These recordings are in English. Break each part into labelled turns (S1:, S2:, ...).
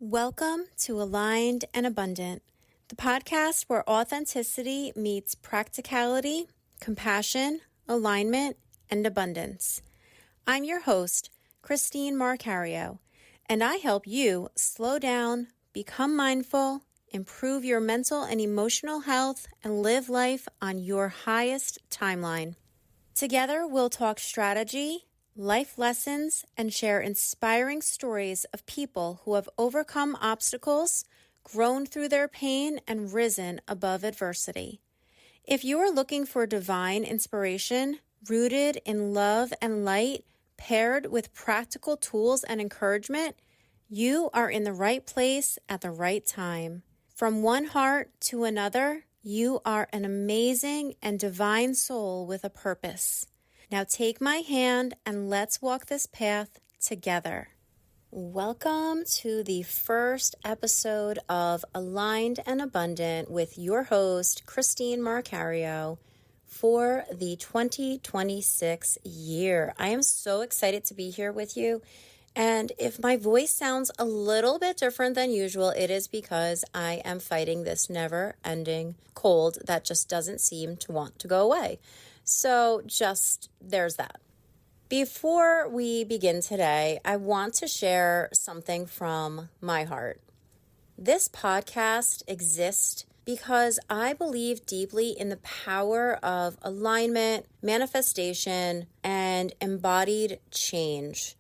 S1: Welcome to Aligned and Abundant, the podcast where authenticity meets practicality, compassion, alignment, and abundance. I'm your host, Christine Marcario, and I help you slow down, become mindful, improve your mental and emotional health, and live life on your highest timeline. Together, we'll talk strategy, life lessons, and share inspiring stories of people who have overcome obstacles, grown through their pain, and risen above adversity. If you are looking for divine inspiration, rooted in love and light, paired with practical tools and encouragement, you are in the right place at the right time. From one heart to another, you are an amazing and divine soul with a purpose. Now take my hand and let's walk this path together. Welcome to the first episode of Aligned and Abundant with your host, Christine Marcario, for the 2026 year. I am so excited to be here with you. And if my voice sounds a little bit different than usual, it is because I am fighting this never-ending cold that just doesn't seem to want to go away. So there's that. Before we begin today, I want to share something from my heart. This podcast exists because I believe deeply in the power of alignment, manifestation, and embodied change.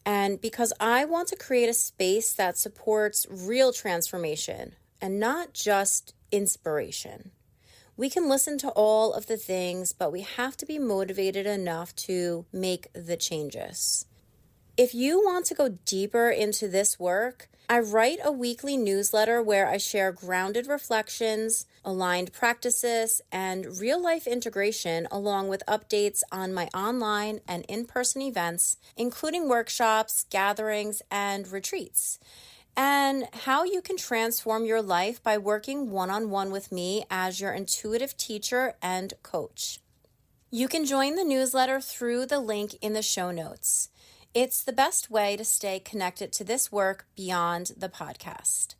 S1: And because I want to create a space that supports real transformation and not just inspiration. We can listen to all of the things, but we have to be motivated enough to make the changes. If you want to go deeper into this work, I write a weekly newsletter where I share grounded reflections, aligned practices, and real-life integration along with updates on my online and in-person events, including workshops, gatherings, and retreats, and how you can transform your life by working one-on-one with me as your intuitive teacher and coach. You can join the newsletter through the link in the show notes. It's the best way to stay connected to this work beyond the podcast.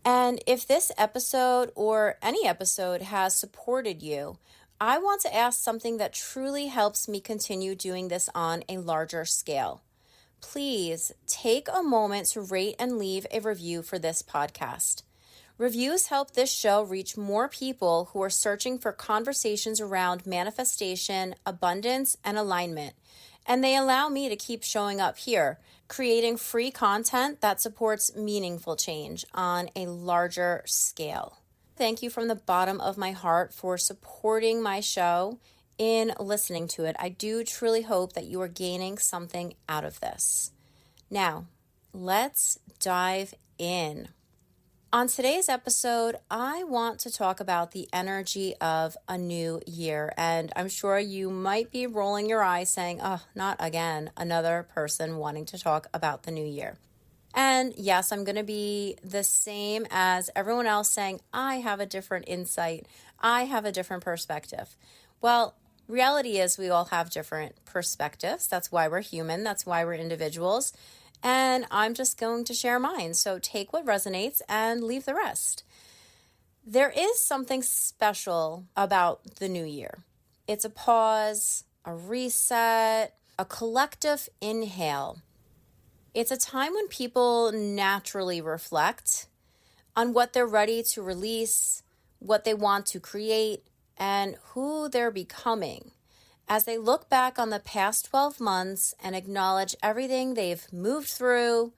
S1: And if this episode or any episode has supported you, I want to ask something that truly helps me continue doing this on a larger scale. Please take a moment to rate and leave a review for this podcast. Reviews help this show reach more people who are searching for conversations around manifestation, abundance, and alignment. And they allow me to keep showing up here, creating free content that supports meaningful change on a larger scale. Thank you from the bottom of my heart for supporting my show in listening to it. I do truly hope that you are gaining something out of this. Now, let's dive in. On today's episode, I want to talk about the energy of a new year. And I'm sure you might be rolling your eyes saying, oh, not again, another person wanting to talk about the new year. And yes, I'm going to be the same as everyone else saying, I have a different insight. I have a different perspective. Well, reality is we all have different perspectives. That's why we're human. That's why we're individuals. And I'm just going to share mine. So take what resonates and leave the rest. There is something special about the new year. It's a pause, a reset, a collective inhale. It's a time when people naturally reflect on what they're ready to release, what they want to create, and who they're becoming as they look back on the past 12 months and acknowledge everything they've moved through,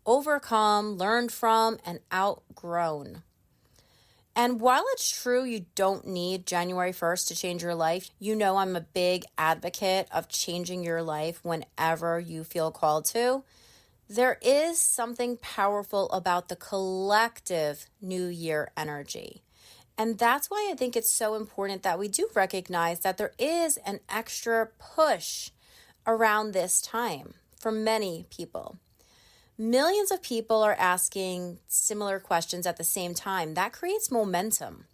S1: overcome, learned from, and outgrown. And while it's true you don't need January 1st to change your life, you know I'm a big advocate of changing your life whenever you feel called to. There is something powerful about the collective New Year energy. And that's why I think it's so important that we do recognize that there is an extra push around this time for many people. Millions of people are asking similar questions at the same time. That creates momentum.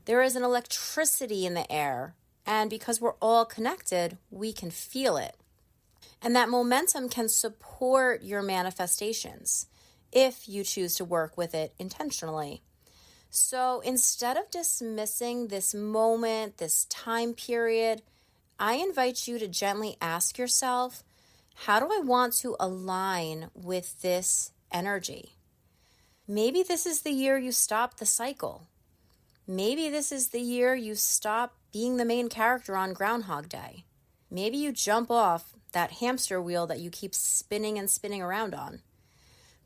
S1: There is an electricity in the air, and because we're all connected, we can feel it. And that momentum can support your manifestations. if you choose to work with it intentionally. So instead of dismissing this moment, this time period, I invite you to gently ask yourself, how do I want to align with this energy? Maybe this is the year you stop the cycle. Maybe this is the year you stop being the main character on Groundhog Day. Maybe you jump off that hamster wheel that you keep spinning and spinning around on.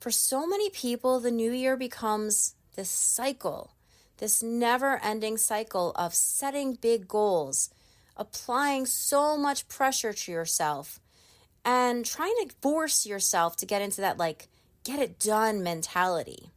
S1: For so many people, the new year becomes this cycle, this never-ending cycle of setting big goals, applying so much pressure to yourself, and trying to force yourself to get into that get it done mentality.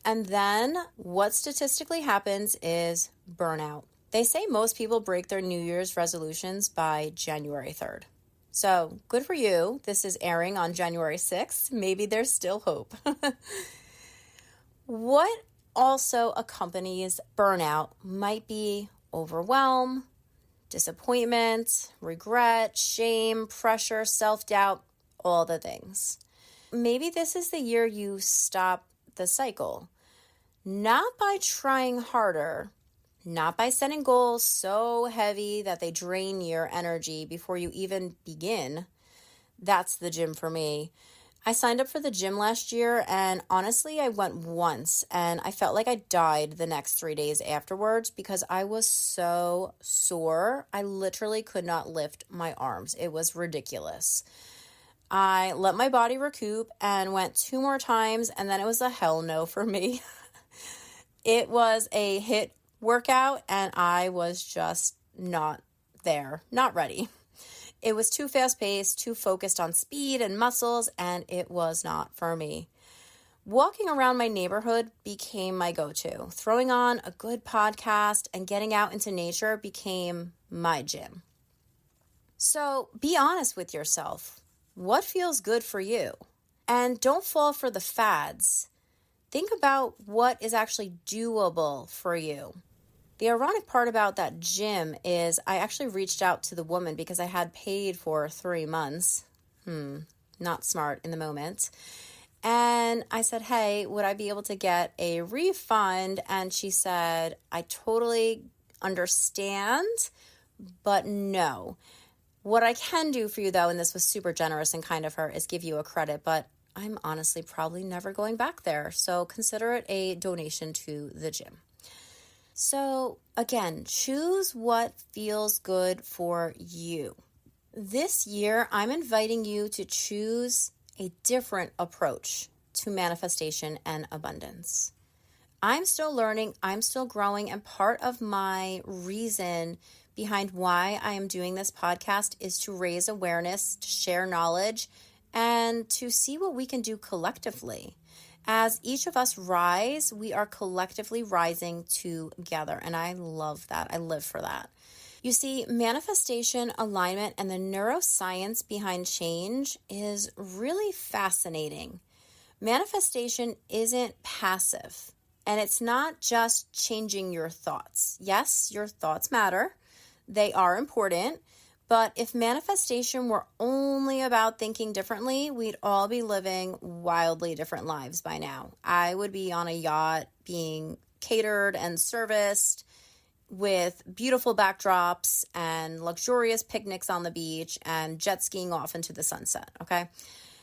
S1: And then what statistically happens is burnout. They say most people break their New Year's resolutions by January 3rd. So good for you. This is airing on January 6th. Maybe there's still hope. What also accompanies burnout might be overwhelm, disappointment, regret, shame, pressure, self-doubt, all the things. Maybe this is the year you stop the cycle. Not by trying harder, not by setting goals so heavy that they drain your energy before you even begin. That's the gym for me. I signed up for the gym last year, and honestly, I went once, and I felt like I died the next 3 days afterwards because I was so sore. I literally could not lift my arms. It was ridiculous. I let my body recoup and went 2 more times, and then it was a hell no for me. It was a HIIT workout, and I was just not there, not ready. It was too fast-paced, too focused on speed and muscles, and it was not for me. Walking around my neighborhood became my go-to. Throwing on a good podcast and getting out into nature became my gym. So be honest with yourself. What feels good for you? And don't fall for the fads. Think about what is actually doable for you. The ironic part about that gym is I actually reached out to the woman because I had paid for 3 months. Not smart in the moment. And I said, hey, would I be able to get a refund? And she said, I totally understand, but no. What I can do for you, though, and this was super generous and kind of her, is give you a credit, but I'm honestly probably never going back there. So consider it a donation to the gym. So again, choose what feels good for you. This year, I'm inviting you to choose a different approach to manifestation and abundance. I'm still learning, I'm still growing, and part of my reason behind why I am doing this podcast is to raise awareness, to share knowledge, and to see what we can do collectively. As each of us rise, we are collectively rising together, and I love that. I live for that. You see, manifestation, alignment, and the neuroscience behind change is really fascinating. Manifestation isn't passive, and it's not just changing your thoughts. Yes, your thoughts matter. They are important. But if manifestation were only about thinking differently, we'd all be living wildly different lives by now. I would be on a yacht being catered and serviced with beautiful backdrops and luxurious picnics on the beach and jet skiing off into the sunset, okay?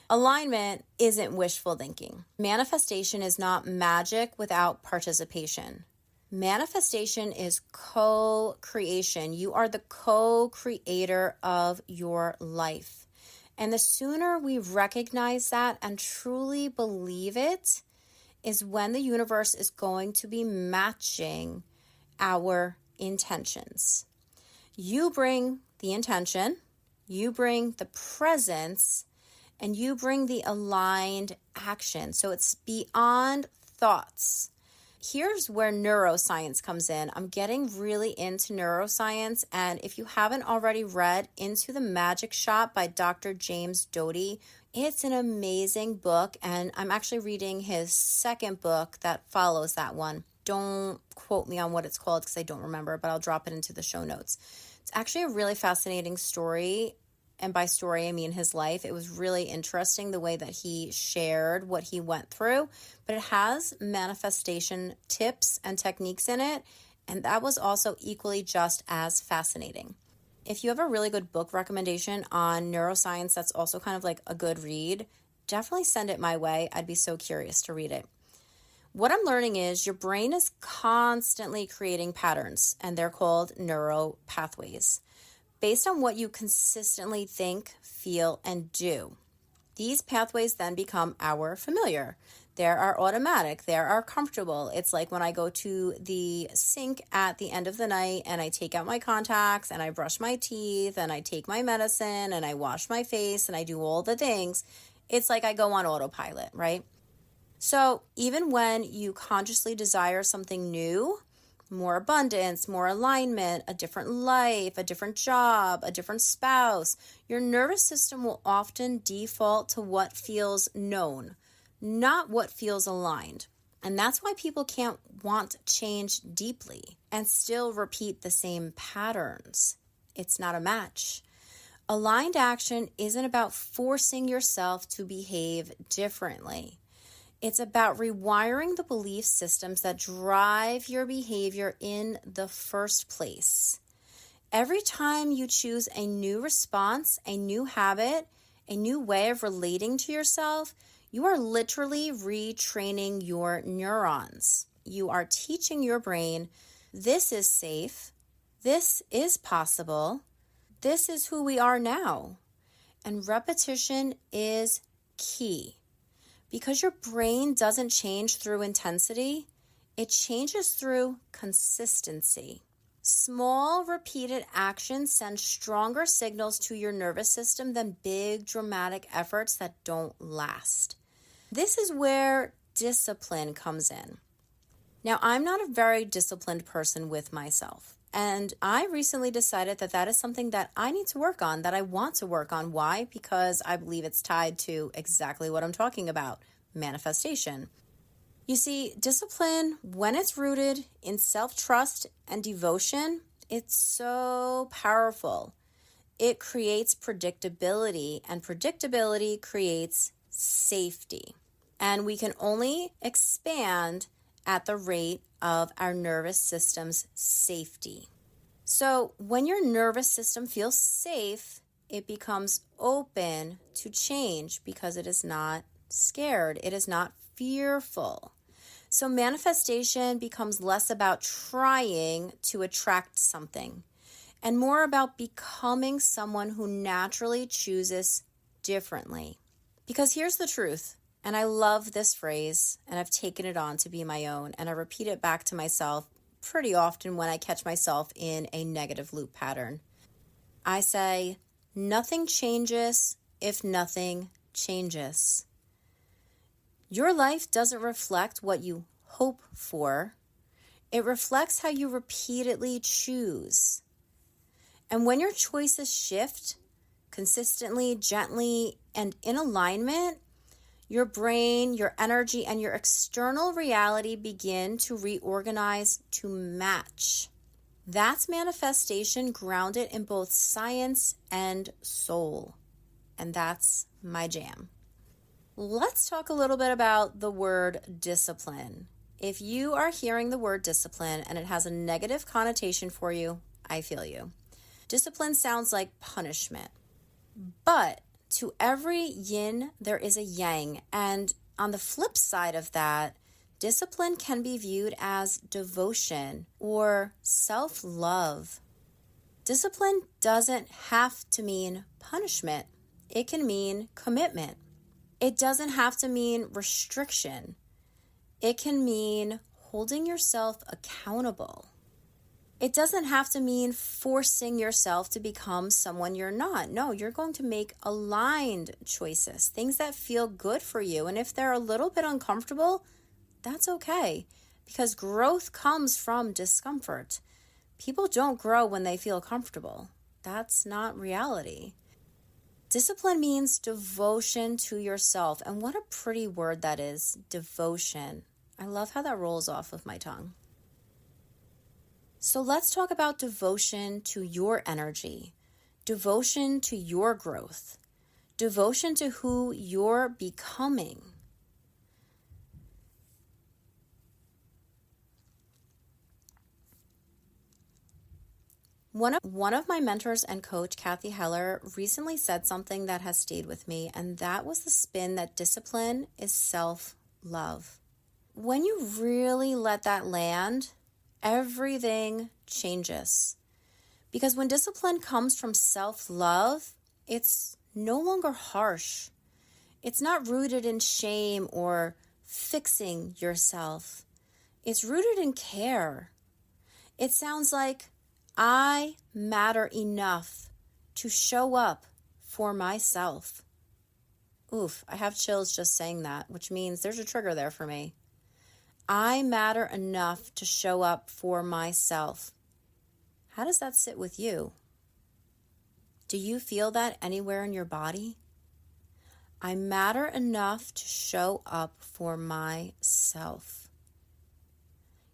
S1: Alignment isn't wishful thinking. Manifestation is not magic without participation. Manifestation is co-creation. You are the co-creator of your life. And the sooner we recognize that and truly believe it is when the universe is going to be matching our intentions. You bring the intention, you bring the presence, and you bring the aligned action. So it's beyond thoughts. Here's where neuroscience comes in. I'm getting really into neuroscience, and if you haven't already read Into the Magic Shop by Dr. James Doty, it's an amazing book, and I'm actually reading his second book that follows that one. Don't quote me on what it's called because I don't remember, but I'll drop it into the show notes. It's actually a really fascinating story, And by story, I mean his life. It was really interesting the way that he shared what he went through, but it has manifestation tips and techniques in it. And that was also equally just as fascinating. If you have a really good book recommendation on neuroscience that's also kind of like a good read, definitely send it my way. I'd be so curious to read it. What I'm learning is your brain is constantly creating patterns, and they're called neuro pathways, based on what you consistently think, feel, and do. These pathways then become our familiar. They are automatic. They are comfortable. It's like when I go to the sink at the end of the night and I take out my contacts and I brush my teeth and I take my medicine and I wash my face and I do all the things. It's like I go on autopilot, right? So even when you consciously desire something new, more abundance, more alignment, a different life, a different job, a different spouse, your nervous system will often default to what feels known, not what feels aligned. And that's why people can't want change deeply and still repeat the same patterns. It's not a match. Aligned action isn't about forcing yourself to behave differently. It's about rewiring the belief systems that drive your behavior in the first place. Every time you choose a new response, a new habit, a new way of relating to yourself, you are literally retraining your neurons. You are teaching your brain, this is safe, this is possible, this is who we are now. And repetition is key. Because your brain doesn't change through intensity, it changes through consistency. Small, repeated actions send stronger signals to your nervous system than big, dramatic efforts that don't last. This is where discipline comes in. Now, I'm not a very disciplined person with myself, and I recently decided that that is something that I need to work on, that I want to work on. Why? Because I believe it's tied to exactly what I'm talking about, manifestation. You see, discipline, when it's rooted in self-trust and devotion, it's so powerful. It creates predictability, and predictability creates safety. And we can only expand at the rate of our nervous system's safety. So when your nervous system feels safe, it becomes open to change because it is not scared. It is not fearful. So manifestation becomes less about trying to attract something and more about becoming someone who naturally chooses differently. Because here's the truth. And I love this phrase, and I've taken it on to be my own, and I repeat it back to myself pretty often when I catch myself in a negative loop pattern. I say, nothing changes if nothing changes. Your life doesn't reflect what you hope for. It reflects how you repeatedly choose. And when your choices shift consistently, gently, and in alignment, your brain, your energy, and your external reality begin to reorganize to match. That's manifestation grounded in both science and soul. And that's my jam. Let's talk a little bit about the word discipline. If you are hearing the word discipline and it has a negative connotation for you, I feel you. Discipline sounds like punishment. But to every yin, there is a yang. And on the flip side of that, discipline can be viewed as devotion or self-love. Discipline doesn't have to mean punishment. It can mean commitment. It doesn't have to mean restriction. It can mean holding yourself accountable. It doesn't have to mean forcing yourself to become someone you're not. No, you're going to make aligned choices, things that feel good for you. And if they're a little bit uncomfortable, that's okay, because growth comes from discomfort. People don't grow when they feel comfortable. That's not reality. Discipline means devotion to yourself. And what a pretty word that is, devotion. I love how that rolls off of my tongue. So let's talk about devotion to your energy. devotion to your growth, devotion to who you're becoming. One of my mentors and coach, Kathy Heller, recently said something that has stayed with me, and that was the spin that discipline is self-love. When you really let that land, everything changes. Because when discipline comes from self-love, it's no longer harsh. It's not rooted in shame or fixing yourself. It's rooted in care. It sounds like, I matter enough to show up for myself. Oof, I have chills just saying that, which means there's a trigger there for me. I matter enough to show up for myself. How does that sit with you? Do you feel that anywhere in your body? I matter enough to show up for myself.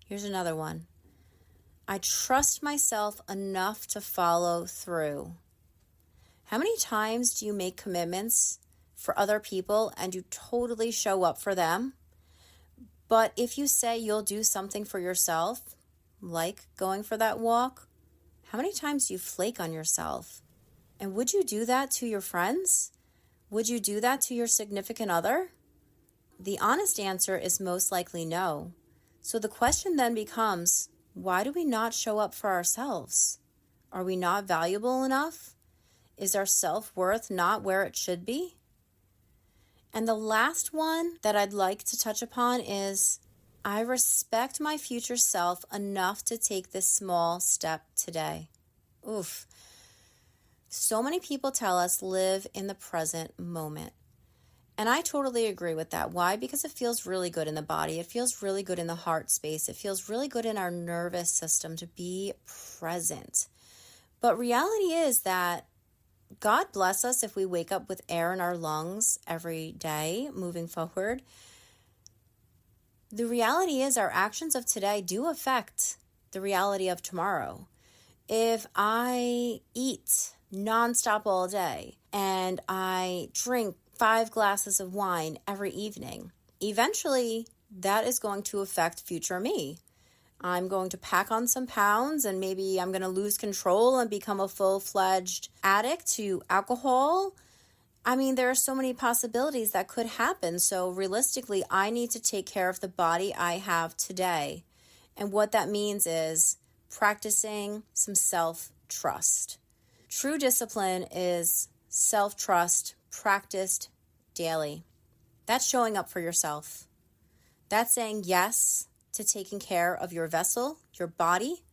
S1: Here's another one. I trust myself enough to follow through. How many times do you make commitments for other people and you totally show up for them? But if you say you'll do something for yourself, like going for that walk, how many times do you flake on yourself? And would you do that to your friends? Would you do that to your significant other? The honest answer is most likely no. So the question then becomes, why do we not show up for ourselves? Are we not valuable enough? Is our self-worth not where it should be? And the last one that I'd like to touch upon is, I respect my future self enough to take this small step today. Oof. So many people tell us live in the present moment. And I totally agree with that. Why? Because it feels really good in the body. It feels really good in the heart space. It feels really good in our nervous system to be present. But reality is that God bless us if we wake up with air in our lungs every day moving forward. The reality is our actions of today do affect the reality of tomorrow. If I eat nonstop all day and I drink 5 glasses of wine every evening, eventually that is going to affect future me. I'm going to pack on some pounds and maybe I'm going to lose control and become a full-fledged addict to alcohol. I mean, there are so many possibilities that could happen. So realistically, I need to take care of the body I have today. And what that means is practicing some self-trust. True discipline is self-trust practiced daily. That's showing up for yourself. That's saying yes to taking care of your vessel, your body.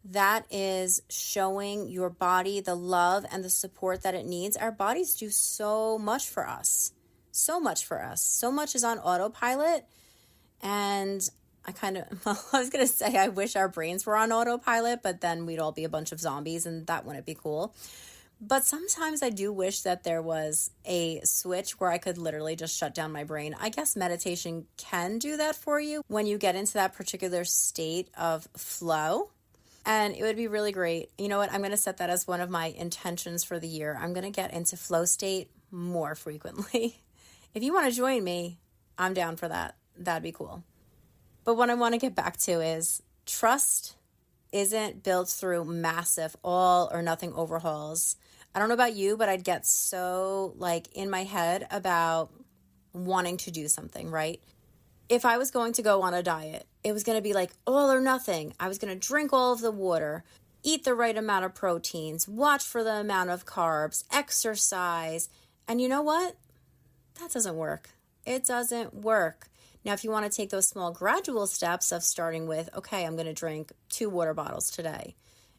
S1: That is showing your body the love and the support that it needs. Our bodies do so much for us. So much for us. So much is on autopilot. And I was going to say I wish our brains were on autopilot, but then we'd all be a bunch of zombies and that wouldn't be cool. But sometimes I do wish that there was a switch where I could literally just shut down my brain. I guess meditation can do that for you when you get into that particular state of flow. And it would be really great. You know what? I'm going to set that as one of my intentions for the year. I'm going to get into flow state more frequently. If you want to join me, I'm down for that. That'd be cool. But what I want to get back to is trust isn't built through massive all or nothing overhauls. I don't know about you, but I'd get so in my head about wanting to do something, right? If I was going to go on a diet, it was going to be all or nothing. I was going to drink all of the water, eat the right amount of proteins, watch for the amount of carbs, exercise. And you know what? That doesn't work. It doesn't work. Now, if you want to take those small gradual steps of starting with, okay, I'm going to drink 2 water bottles today.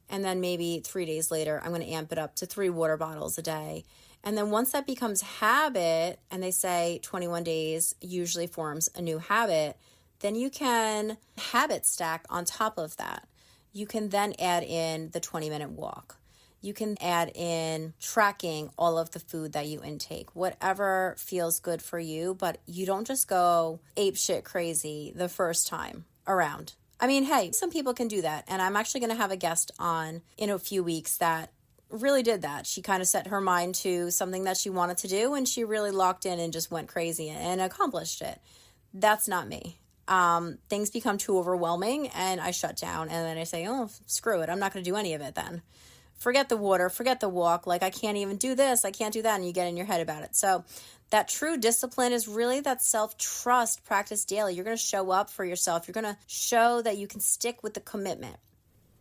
S1: And then maybe 3 days later, I'm going to amp it up to 3 water bottles a day. And then once that becomes habit, and they say 21 days usually forms a new habit, then you can habit stack on top of that. You can then add in the 20-minute walk. You can add in tracking all of the food that you intake, whatever feels good for you, but you don't just go apeshit crazy the first time around. I mean, hey, some people can do that. And I'm actually going to have a guest on in a few weeks that really did that. She kind of set her mind to something that she wanted to do, and she really locked in and just went crazy and accomplished it. That's not me. Things become too overwhelming and I shut down, and then I say, oh, screw it. I'm not going to do any of it then. Forget the water, forget the walk. Like, I can't even do this, I can't do that. And you get in your head about it. So that true discipline is really that self-trust practice daily. You're going to show up for yourself. You're going to show that you can stick with the commitment.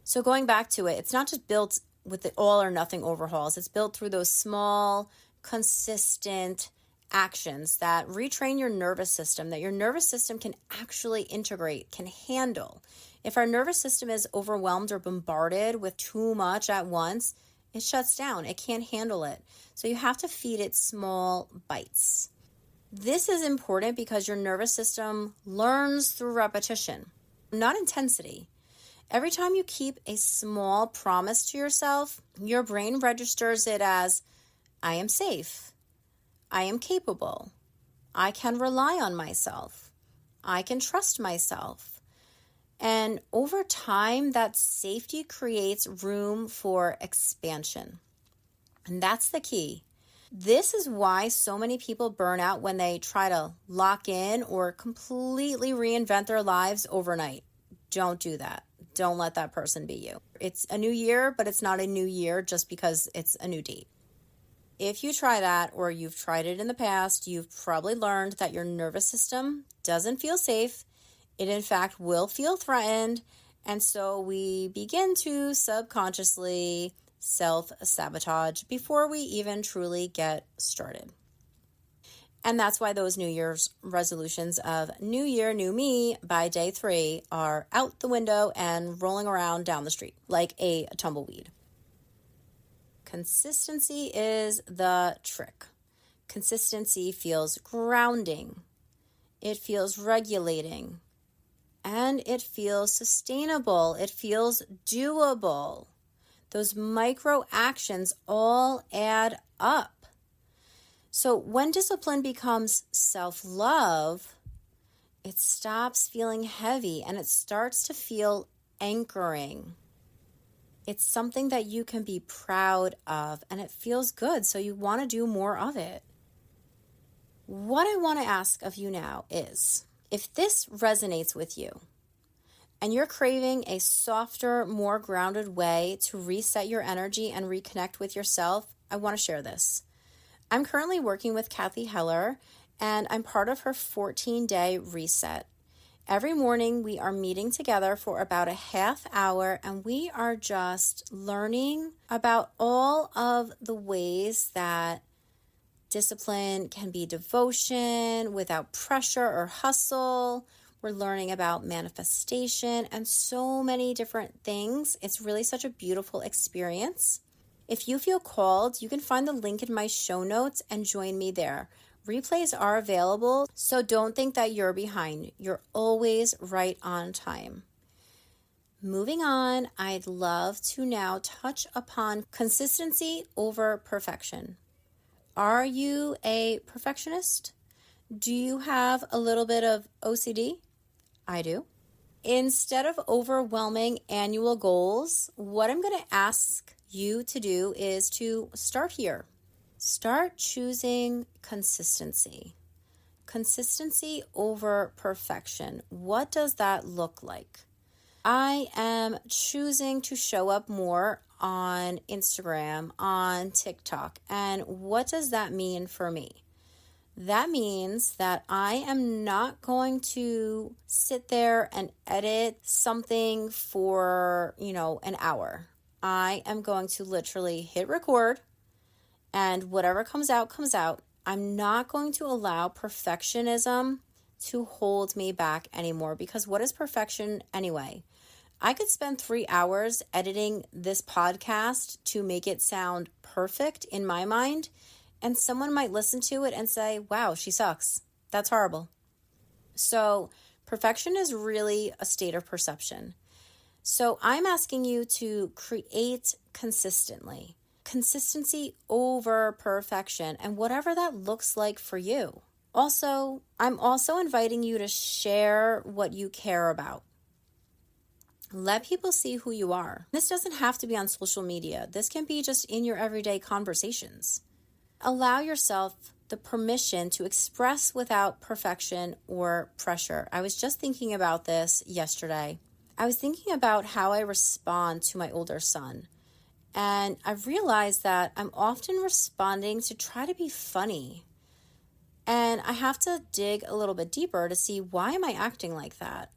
S1: So going back to it, it's not just built with the all or nothing overhauls. It's built through those small, consistent actions that retrain your nervous system, that your nervous system can actually integrate, can handle. If our nervous system is overwhelmed or bombarded with too much at once, it shuts down. It can't handle it. So you have to feed it small bites. This is important because your nervous system learns through repetition, not intensity. Every time you keep a small promise to yourself, your brain registers it as, I am safe. I am capable. I can rely on myself. I can trust myself. And over time, that safety creates room for expansion. And that's the key. This is why so many people burn out when they try to lock in or completely reinvent their lives overnight. Don't do that. Don't let that person be you. It's a new year, but it's not a new year just because it's a new date. If you try that, or you've tried it in the past, you've probably learned that your nervous system doesn't feel safe. It, in fact, will feel threatened. And so we begin to subconsciously self-sabotage before we even truly get started. And that's why those New Year's resolutions of New Year, New Me by day 3 are out the window and rolling around down the street like a tumbleweed. Consistency is the trick. Consistency feels grounding. It feels regulating. And it feels sustainable. It feels doable. Those micro actions all add up. So when discipline becomes self-love, it stops feeling heavy and it starts to feel anchoring. It's something that you can be proud of and it feels good, so you want to do more of it. What I want to ask of you now is, if this resonates with you and you're craving a softer, more grounded way to reset your energy and reconnect with yourself, I want to share this. I'm currently working with Kathy Heller, and I'm part of her 14-day reset. Every morning we are meeting together for about a half hour, and we are just learning about all of the ways that discipline can be devotion without pressure or hustle. We're learning about manifestation and so many different things. It's really such a beautiful experience. If you feel called, you can find the link in my show notes and join me there. Replays are available, so don't think that you're behind. You're always right on time. Moving on, I'd love to now touch upon consistency over perfection. Are you a perfectionist? Do you have a little bit of OCD? I do. Instead of overwhelming annual goals, what I'm going to ask you to do is to start here. Start choosing consistency. Consistency over perfection. What does that look like? I am choosing to show up more on Instagram, on TikTok. And what does that mean for me? That means that I am not going to sit there and edit something for, an hour. I am going to literally hit record, and whatever comes out, comes out. I'm not going to allow perfectionism to hold me back anymore, because what is perfection anyway? I could spend 3 hours editing this podcast to make it sound perfect in my mind, and someone might listen to it and say, wow, she sucks. That's horrible. So perfection is really a state of perception. So I'm asking you to create consistently. Consistency over perfection, and whatever that looks like for you. I'm also inviting you to share what you care about. Let people see who you are. This doesn't have to be on social media. This can be just in your everyday conversations. Allow yourself the permission to express without perfection or pressure. I was just thinking about this yesterday. I was thinking about how I respond to my older son. And I've realized that I'm often responding to try to be funny. And I have to dig a little bit deeper to see, why am I acting like that?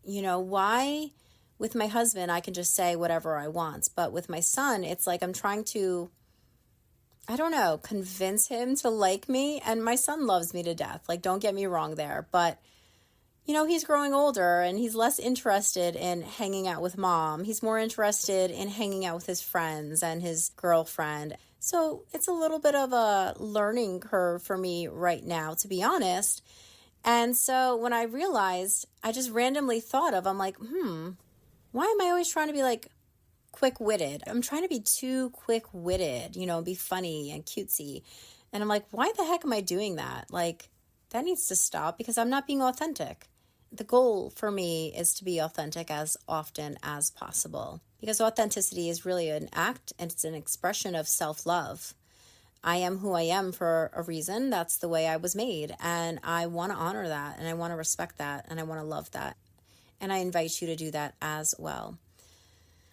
S1: Why with my husband I can just say whatever I want. But with my son, it's like I'm trying to, convince him to like me. And my son loves me to death. Like, don't get me wrong there. But, he's growing older and he's less interested in hanging out with mom. He's more interested in hanging out with his friends and his girlfriend. So it's a little bit of a learning curve for me right now, to be honest. And so when I realized, I just randomly thought of, I'm like, why am I always trying to be like quick-witted? I'm trying to be too quick-witted, be funny and cutesy. And I'm like, why the heck am I doing that? Like, that needs to stop because I'm not being authentic. The goal for me is to be authentic as often as possible, because authenticity is really an act and it's an expression of self-love. I am who I am for a reason. That's the way I was made. And I want to honor that, and I want to respect that, and I want to love that. And I invite you to do that as well.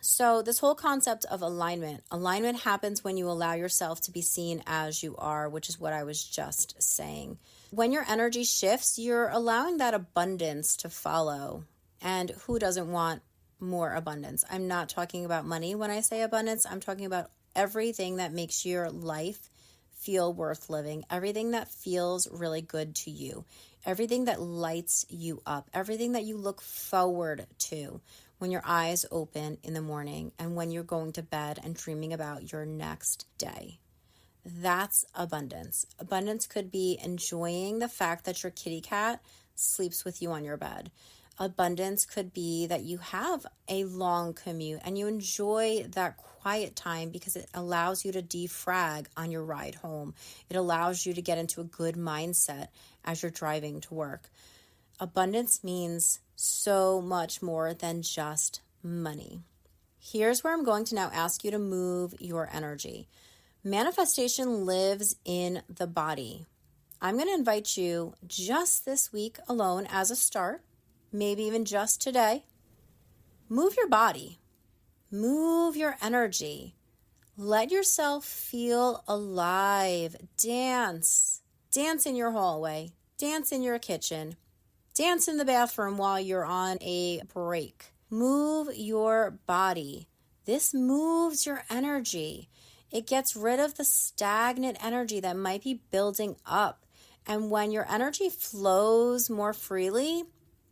S1: So this whole concept of alignment happens when you allow yourself to be seen as you are, which is what I was just saying. When your energy shifts, you're allowing that abundance to follow. And who doesn't want more abundance? I'm not talking about money when I say abundance. I'm talking about everything that makes your life feel worth living, everything that feels really good to you, everything that lights you up, everything that you look forward to when your eyes open in the morning and when you're going to bed and dreaming about your next day. That's abundance. Abundance could be enjoying the fact that your kitty cat sleeps with you on your bed. Abundance could be that you have a long commute and you enjoy that quiet time because it allows you to defrag on your ride home. It allows you to get into a good mindset as you're driving to work. Abundance means so much more than just money. Here's where I'm going to now ask you to move your energy. Manifestation lives in the body. I'm going to invite you just this week alone as a start, maybe even just today. Move your body. Move your energy. Let yourself feel alive. Dance. Dance in your hallway. Dance in your kitchen. Dance in the bathroom while you're on a break. Move your body. This moves your energy. It gets rid of the stagnant energy that might be building up. And when your energy flows more freely,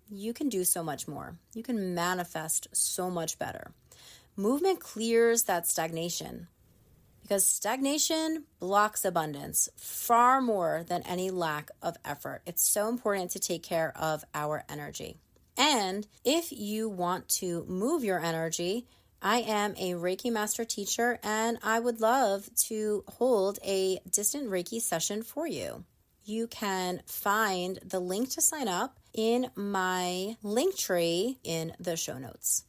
S1: you can do so much more. You can manifest so much better. Movement clears that stagnation, because stagnation blocks abundance far more than any lack of effort. It's so important to take care of our energy. And if you want to move your energy, I am a Reiki master teacher, and I would love to hold a distant Reiki session for you. You can find the link to sign up in my link tree in the show notes.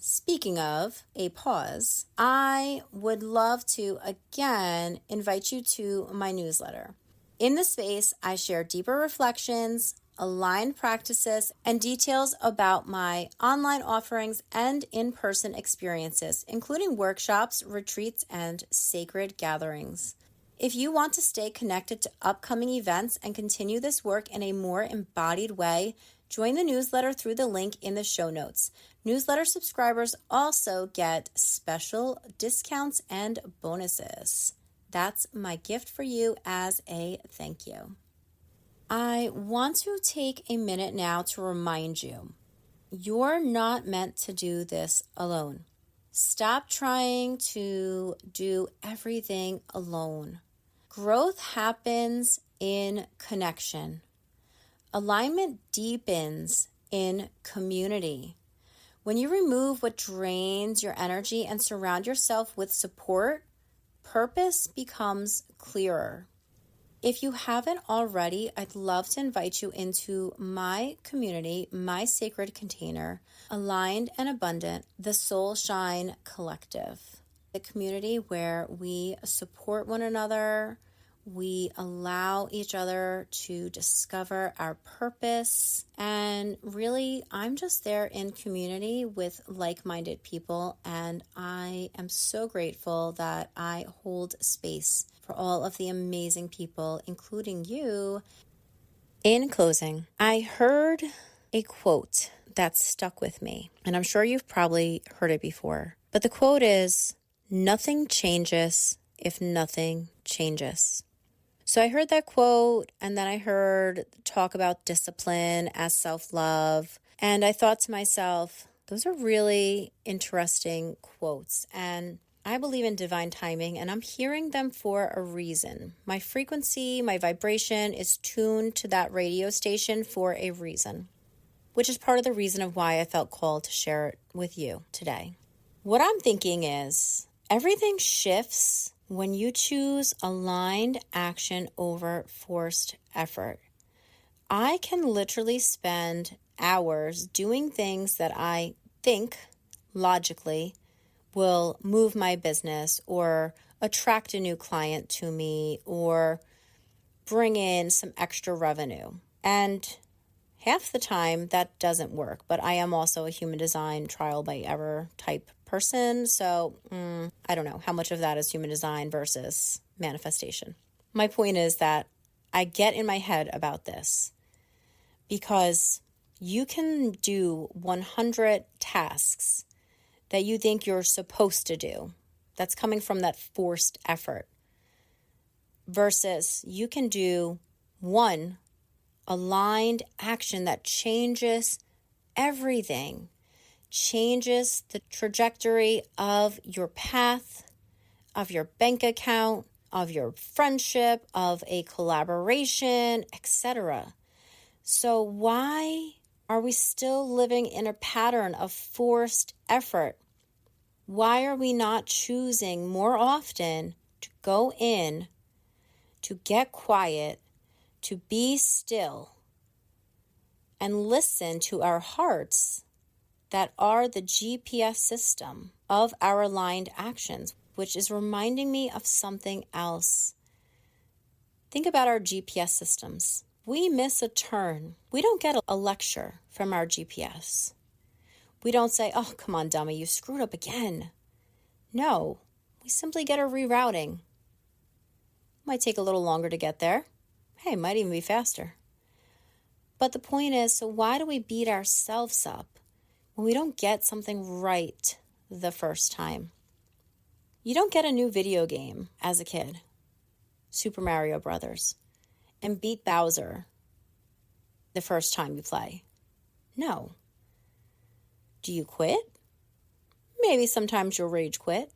S1: Speaking of a pause, I would love to again invite you to my newsletter. In this space, I share deeper reflections, aligned practices, and details about my online offerings and in-person experiences, including workshops, retreats, and sacred gatherings. If you want to stay connected to upcoming events and continue this work in a more embodied way, join the newsletter through the link in the show notes. Newsletter subscribers also get special discounts and bonuses. That's my gift for you as a thank you. I want to take a minute now to remind you, you're not meant to do this alone. Stop trying to do everything alone. Growth happens in connection. Alignment deepens in community. When you remove what drains your energy and surround yourself with support, purpose becomes clearer. If you haven't already, I'd love to invite you into my community, my sacred container, Aligned and Abundant, the Soul Shine Collective. A community where we support one another, we allow each other to discover our purpose, and really, I'm just there in community with like-minded people, and I am so grateful that I hold space for all of the amazing people, including you. In closing, I heard a quote that stuck with me, and I'm sure you've probably heard it before, but the quote is, "Nothing changes if nothing changes." So I heard that quote, and then I heard talk about discipline as self-love. And I thought to myself, those are really interesting quotes. And I believe in divine timing, and I'm hearing them for a reason. My frequency, my vibration is tuned to that radio station for a reason, which is part of the reason of why I felt called to share it with you today. What I'm thinking is everything shifts when you choose aligned action over forced effort. I can literally spend hours doing things that I think logically will move my business or attract a new client to me or bring in some extra revenue. And half the time that doesn't work, but I am also a human design trial by error type person. So I don't know how much of that is human design versus manifestation. My point is that I get in my head about this because you can do 100 tasks that you think you're supposed to do. That's coming from that forced effort. Versus you can do one aligned action that changes everything, changes the trajectory of your path, of your bank account, of your friendship, of a collaboration, etc. So why are we still living in a pattern of forced effort? Why are we not choosing more often to go in, to get quiet, to be still, and listen to our hearts that are the GPS system of our aligned actions, which is reminding me of something else. Think about our GPS systems. We miss a turn. We don't get a lecture from our GPS. We don't say, "Oh, come on, dummy, you screwed up again." No, we simply get a rerouting. Might take a little longer to get there. Hey, might even be faster. But the point is, so why do we beat ourselves up when we don't get something right the first time? You don't get a new video game as a kid, Super Mario Brothers, and beat Bowser the first time you play. No. Do you quit? Maybe sometimes you'll rage quit.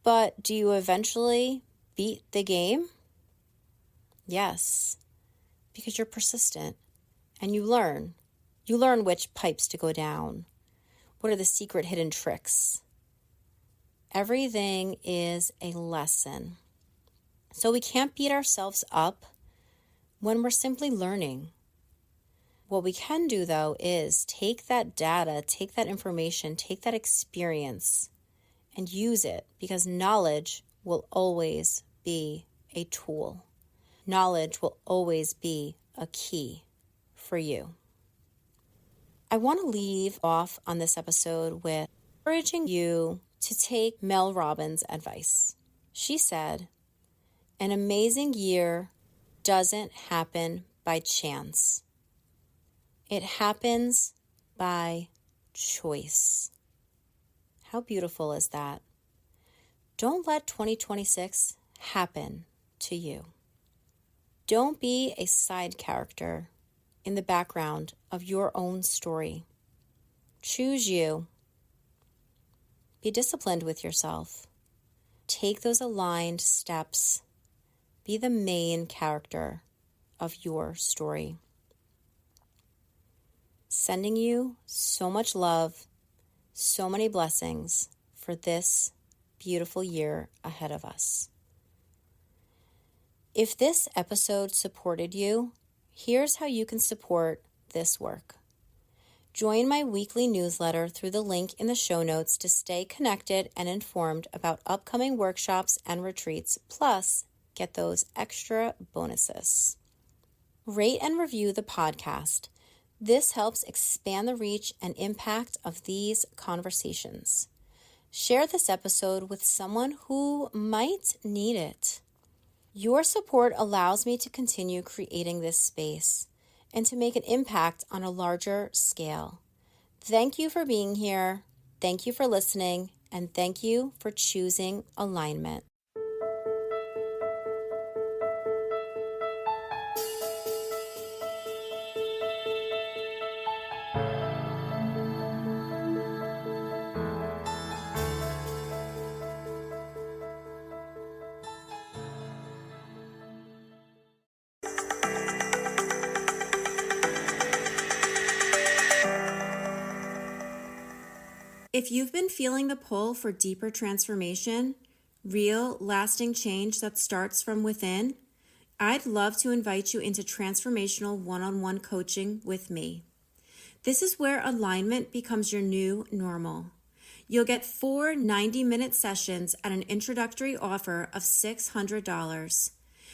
S1: But do you eventually beat the game? Yes, because you're persistent and you learn. You learn which pipes to go down. What are the secret hidden tricks? Everything is a lesson. So we can't beat ourselves up when we're simply learning. What we can do, though, is take that data, take that information, take that experience, and use it, because knowledge will always be a tool. Knowledge will always be a key for you. I want to leave off on this episode with encouraging you to take Mel Robbins' advice. She said, "An amazing year doesn't happen by chance. It happens by choice." How beautiful is that? Don't let 2026 happen to you. Don't be a side character in the background of your own story. Choose you. Be disciplined with yourself. Take those aligned steps. Be the main character of your story. Sending you so much love, so many blessings for this beautiful year ahead of us. If this episode supported you, here's how you can support this work. Join my weekly newsletter through the link in the show notes to stay connected and informed about upcoming workshops and retreats, plus get those extra bonuses. Rate and review the podcast. This helps expand the reach and impact of these conversations. Share this episode with someone who might need it. Your support allows me to continue creating this space and to make an impact on a larger scale. Thank you for being here. Thank you for listening, and thank you for choosing alignment. If you've been feeling the pull for deeper transformation, real, lasting change that starts from within, I'd love to invite you into transformational one-on-one coaching with me. This is where alignment becomes your new normal. You'll get 4 90-minute sessions at an introductory offer of $600,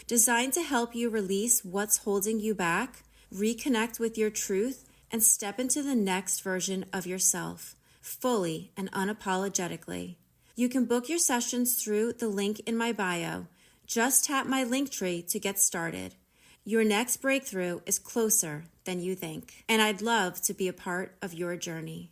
S1: designed to help you release what's holding you back, reconnect with your truth, and step into the next version of yourself, fully and unapologetically. You can book your sessions through the link in my bio. Just tap my link tree to get started. Your next breakthrough is closer than you think, and I'd love to be a part of your journey.